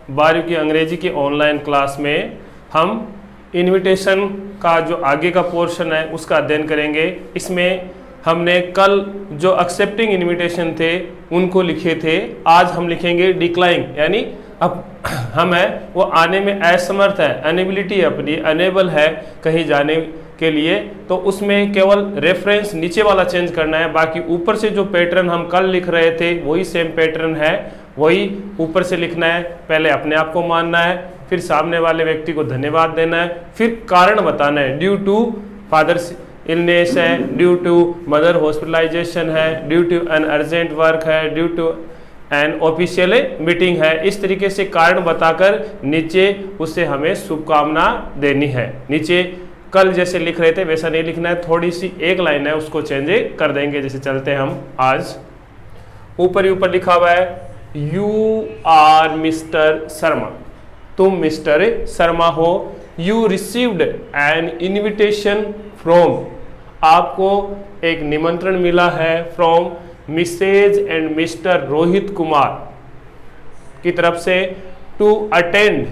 12वीं की अंग्रेजी की ऑनलाइन क्लास में हम इनविटेशन का जो आगे का पोर्शन है उसका अध्ययन करेंगे। इसमें हमने कल जो एक्सेप्टिंग इनविटेशन थे उनको लिखे थे, आज हम लिखेंगे डिक्लाइनिंग, यानी अब हम है वो आने में असमर्थ है, अनेबिलिटी अपनी अनेबल है कहीं जाने के लिए, तो उसमें केवल रेफरेंस नीचे वाला चेंज करना है। बाकी ऊपर से जो पैटर्न हम कल लिख रहे थे वही सेम पैटर्न है, वही ऊपर से लिखना है। पहले अपने आप को मानना है, फिर सामने वाले व्यक्ति को धन्यवाद देना है, फिर कारण बताना है। ड्यू टू फादर्स इलनेस है, ड्यू टू मदर हॉस्पिटलाइजेशन है, due to an urgent work है, due to an official meeting है। इस तरीके से कारण बताकर नीचे उससे हमें शुभकामना देनी है। नीचे कल जैसे लिख रहे थे वैसा नहीं लिखना है, थोड़ी सी एक लाइन है उसको चेंज कर देंगे। जैसे चलते हैं हम आज, ऊपर ही ऊपर लिखा हुआ है यू आर मिस्टर शर्मा, तुम मिस्टर शर्मा हो। You received an invitation from, आपको एक निमंत्रण मिला है from Mrs and Mr Rohit Kumar की तरफ से टू अटेंड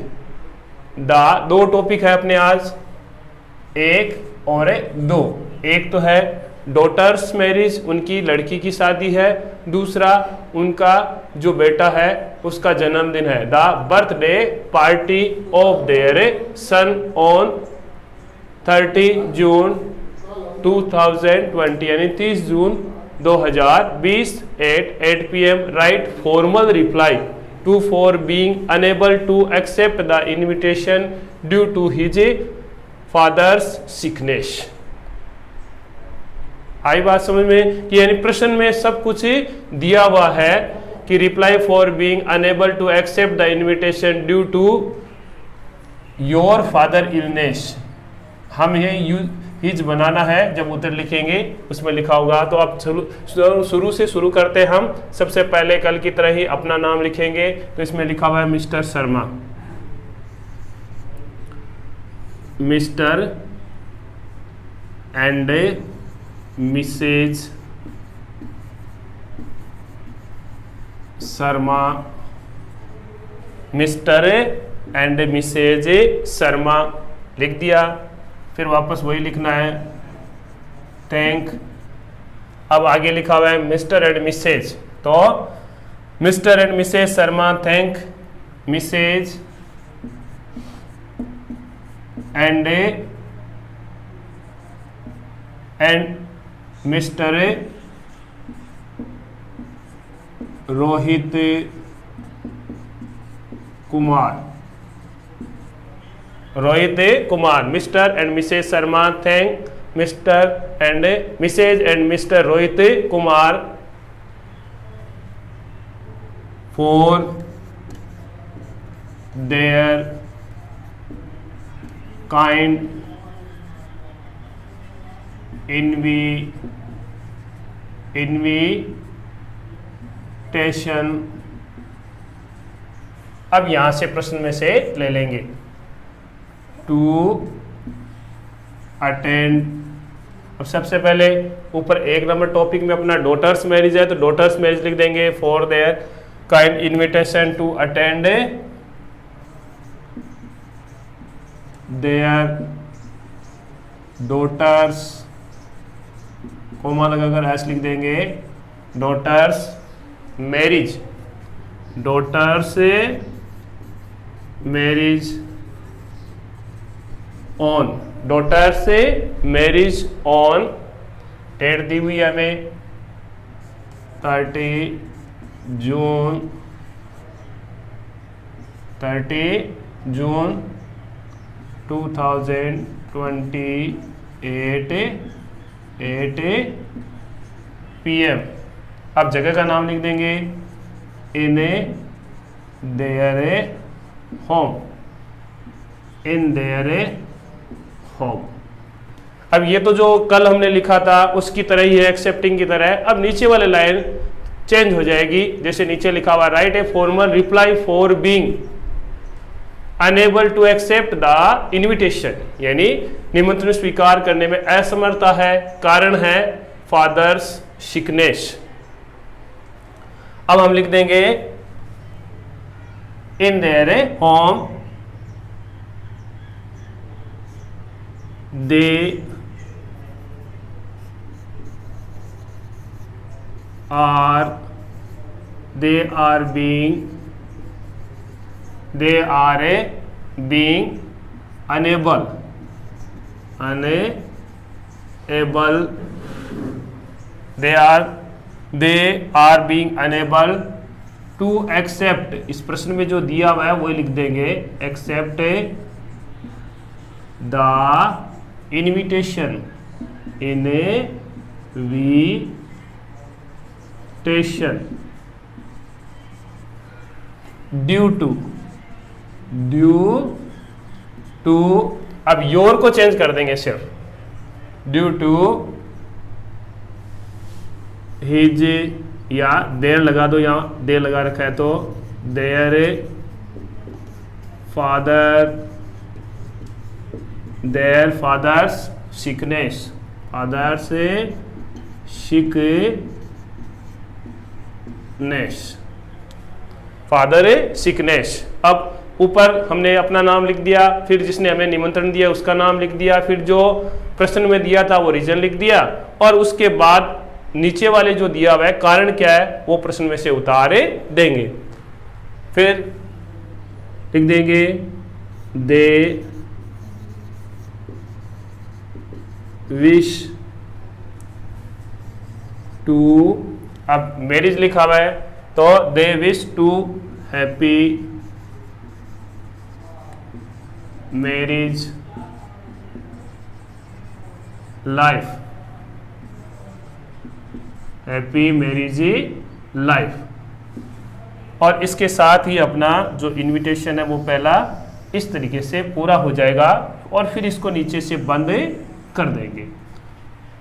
द, दो टॉपिक है अपने आज, एक और दो। एक तो है डॉटर्स मैरिज, उनकी लड़की की शादी है, दूसरा उनका जो बेटा है उसका जन्मदिन है, the birthday party of their son on 30 June 2020, यानी 30 June 2020 at 8 PM। Write formal reply to for being unable to accept the invitation due to his father's sickness. आई बात समझ में कि यानी प्रश्न में सब कुछ दिया हुआ है कि reply for being unable to accept the invitation due to your father illness. हम ये हिज बनाना है, जब उत्तर लिखेंगे उसमें लिखा होगा। तो अब शुरू से शुरू करते हैं हम। सबसे पहले कल की तरह ही अपना नाम लिखेंगे, तो इसमें लिखा हुआ है Mr Sharma, Mr and Mrs Sharma, Mr and Mrs Sharma लिख दिया। फिर वापस वही लिखना है, थैंक। अब आगे लिखा हुआ है मिस्टर एंड मिसेज, तो Mr and Mrs Sharma thank Mrs and Mr Rohit Kumar, Rohit Kumar. Mr and Mrs Sharma thank Mr and Mrs and Mr Rohit Kumar for their kind invitation. अब यहां से प्रश्न में से ले लेंगे, टू अटेंड। अब सबसे पहले ऊपर एक नंबर टॉपिक में अपना डॉटर्स मैरिज है, तो डॉटर्स मैरिज लिख देंगे, for their kind invitation to attend their daughters, comma लगाकर एस लिख देंगे, daughters marriage, daughters marriage on, daughter से मैरिज ऑन। डेट दी हुई हमें 30 जून 2028 8 PM। अब जगह का नाम लिख देंगे, in their home, in their home. अब ये तो जो कल हमने लिखा था उसकी तरह ही है, एक्सेप्टिंग की तरह है। अब नीचे वाले लाइन चेंज हो जाएगी, जैसे नीचे लिखा हुआ write a formal reply for being unable to accept the invitation, यानी निमंत्रण स्वीकार करने में असमर्थता है, कारण है फादर्स सिकनेस। अब हम लिख देंगे in their home they are being unable they are being unable to accept, इस प्रश्न में जो दिया हुआ है वो लिख देंगे, accept the invitation due to अब योर को चेंज कर देंगे सिर्फ, ड्यू टू हिज, या देर लगा दो, यहाँ देर लगा रखा है तो their fathers sickness, father sickness. अब ऊपर हमने अपना नाम लिख दिया, फिर जिसने हमें निमंत्रण दिया उसका नाम लिख दिया, फिर जो प्रश्न में दिया था वो रीजन लिख दिया, और उसके बाद नीचे वाले जो दिया हुआ है कारण क्या है वो प्रश्न में से उतारे देंगे। फिर लिख देंगे दे विश टू, अब मैरिज लिखा हुआ है तो they wish to happy marriage life, happy marriage life. और इसके साथ ही अपना जो इनविटेशन है वो पहला इस तरीके से पूरा हो जाएगा, और फिर इसको नीचे से बंद कर देंगे।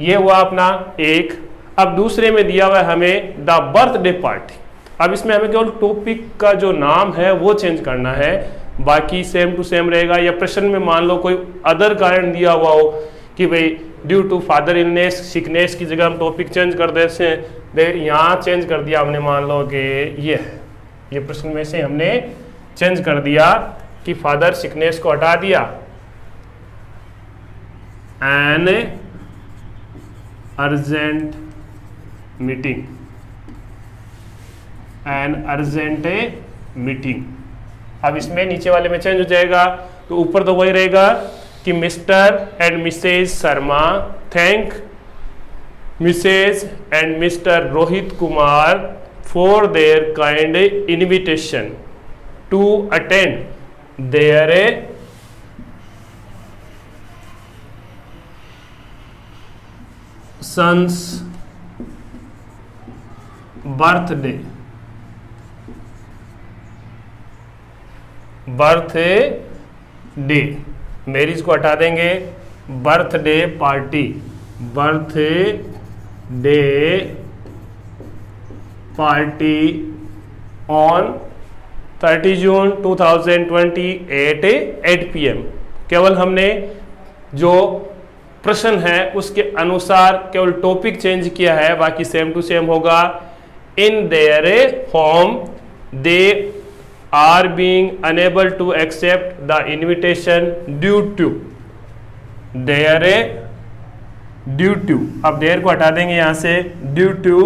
ये हुआ अपना एक। अब दूसरे में दिया हुआ है हमें द बर्थडे पार्टी। अब इसमें हमें केवल टॉपिक का जो नाम है वो चेंज करना है, बाकी सेम टू सेम रहेगा। या प्रश्न में मान लो कोई अदर कारण दिया हुआ हो कि भाई due to father illness sickness की जगह हम टॉपिक चेंज कर देते हैं, यहाँ चेंज कर दिया हमने, मान लो कि ये प्रश्न में से हमने चेंज कर दिया कि फादर सिकनेस को हटा दिया, एन अर्जेंट मीटिंग। अब इसमें नीचे वाले में चेंज हो जाएगा, तो ऊपर तो वही रहेगा कि Mr and Mrs Sharma thank Mrs and Mr Rohit Kumar for their kind invitation to attend their sons birthday marriage को हटा देंगे, birthday party on 30 June 2028 8 PM। केवल हमने जो प्रश्न है उसके अनुसार केवल टॉपिक चेंज किया है, बाकी सेम टू सेम होगा। In their home they are being unable to accept the invitation due to अब देर को हटा देंगे यहाँ से, due to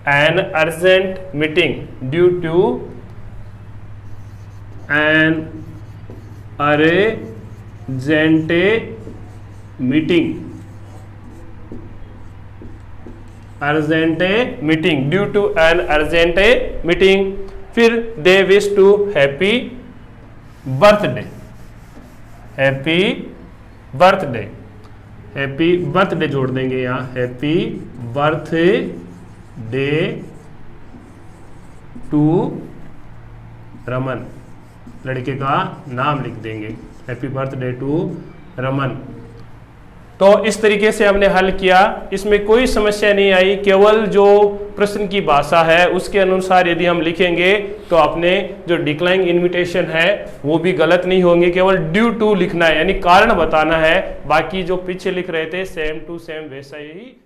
an urgent meeting, due to an urgent meeting due to an urgent meeting। फिर they wish to happy birthday जोड़ देंगे यहाँ, हैप्पी बर्थडे टू रमन, लड़के का नाम लिख देंगे, हैप्पी बर्थडे टू रमन। तो इस तरीके से हमने हल किया, इसमें कोई समस्या नहीं आई। केवल जो प्रश्न की भाषा है उसके अनुसार यदि हम लिखेंगे तो अपने जो डिक्लाइनिंग इनविटेशन है वो भी गलत नहीं होंगे, केवल ड्यू टू लिखना है यानी कारण बताना है, बाकी जो पीछे लिख रहे थे सेम टू सेम वैसा ही